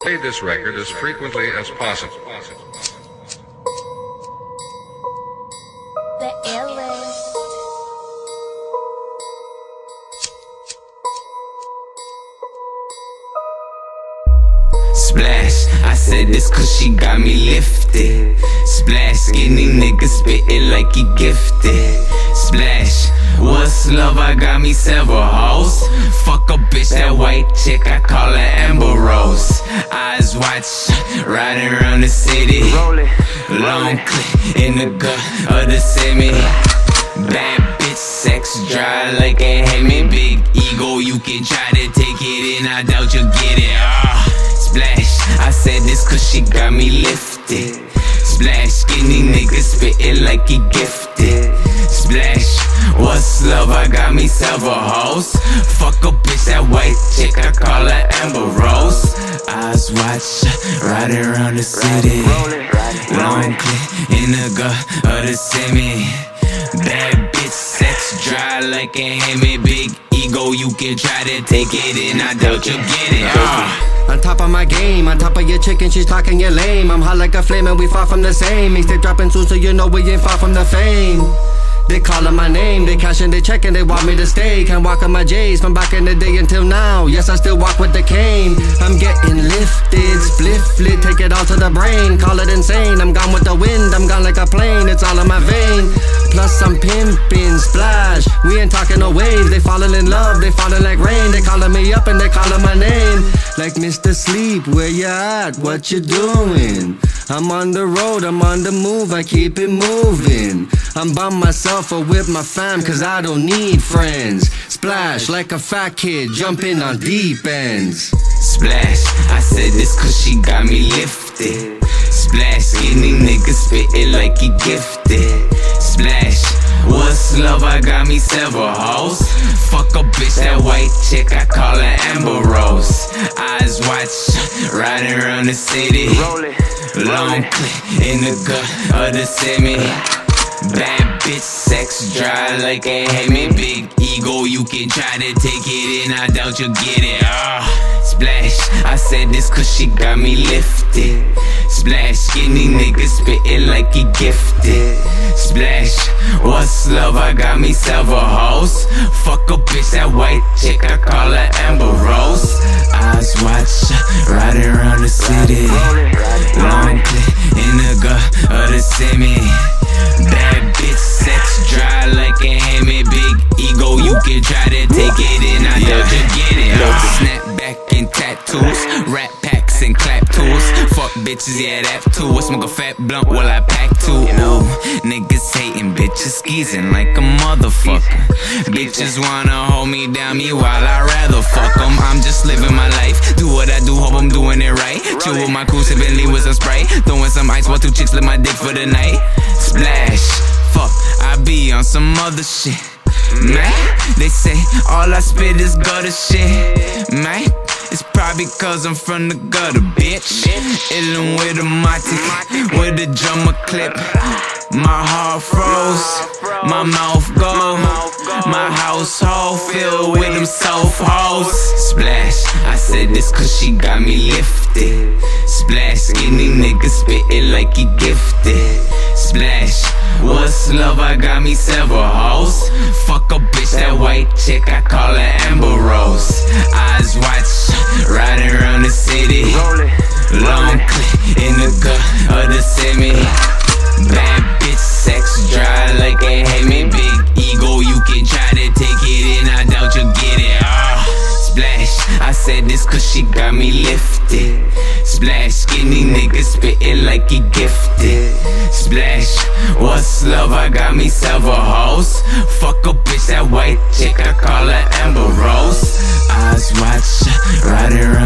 Play this record as frequently as possible. The illest. Splash, I said this cause she got me lifted. Splash, skinny nigga spittin' like he gifted. Splash, what's love? I got me several hoes. Fuck a bitch, that white chick, I call her Amber Rose. Eyes watch, riding around the city. Long clip in the gut of the semi. Bad bitch, sex dry like a Hemi. Big ego, you can try to take it and I doubt you'll get it. Splash, I said this cause she got me lifted. Splash, skinny nigga spittin' like he gifted. Splash, what's love? I got me several hoes. Fuck a bitch, that white chick, I call her Amber Rose. Eyes watch, riding around the city. Long clip in the gut of the semi. Bad bitch, sex dry like a Hemi. Big ego, you can try to take it and I doubt you'll get it. On top of my game, on top of your chicken, she's talking you lame. I'm hot like a flame and we far from the same. Mixtape dropping soon so you know we ain't far from the fame. They callin' my name, they cashin', they checkin', they want me to stay. Can't walk on my J's from back in the day until now. Yes, I still walk with the cane. I'm getting lifted, spliff lit, take it all to the brain. Call it insane, I'm gone with the wind, I'm gone like a plane. It's all in my vein, plus I'm pimpin', splash. We ain't talking no waves, they fallin' in love, they fallin' like rain. They callin' me up and they callin' my name. Like Mr. Sleep, where you at, what you doing? I'm on the road, I'm on the move, I keep it moving. I'm by myself or with my fam, cause I don't need friends. Splash like a fat kid, jumping on deep ends. Splash, I said this cause she got me lifted. Splash, skinny nigga spittin' like he gifted. Splash, what's love? I got me several hoes. Fuck a bitch, that white chick, I call her Amber Rose. Eyes watch, riding around the city. Long clip in the gut of the semi. Bad bitch, sex dry like a Hemi. Big ego, you can try to take it and I doubt you'll get it. Splash, I said this cause she got me lifted. Splash, skinny nigga spittin' like he gifted. Splash, what's love? I got me several hoes. Fuck a bitch, that white chick, I call her Amber Rose. Eyes watch, riding around the city. Long clip in the gut of the semi. Bad bitch, sex dry like a Hemi. Big ego, you can try to take it and I doubt you get it. Snapback and tattoos, rap packs and clap tools. Fuck bitches, yeah that too. I smoke a fat blunt while I pack too. Ooh, niggas hating, bitches skeezing like a motherfucker. Bitches wanna hold me down, meanwhile I'd rather fuck them. I'm just living my life, do what I do, hope I'm doing it right. Chill with my crew, sippin' lean with some Sprite. Throwing some ice while two chicks lick my dick for the night. Splash, fuck, I be on some other shit. Man, they say all I spit is gutter shit. Man, it's probably cause I'm from the gutter, bitch. Illin' with a mati, with a drummer clip. My heart froze, my mouth go. My household filled with them soft hoes. Splash, I said this cause she got me lifted. Splash, skinny nigga spittin' like he gifted. Splash, what's love? I got me several hoes. Fuck a bitch, that white chick, I call her Amber Rose. Eyes watch, riding around the city. Long clip in the gut of the semi. Bad bitch, sex dry like a Hemi. Big ego, you can try to take it and I doubt you'll get it. Splash, I said this cause she got me lifted. Splash, skinny nigga spittin' like he gifted. Splash, what's love? I got me several hoes. Fuck a bitch, that white chick, I call her Amber Rose. Eyes watch, riding around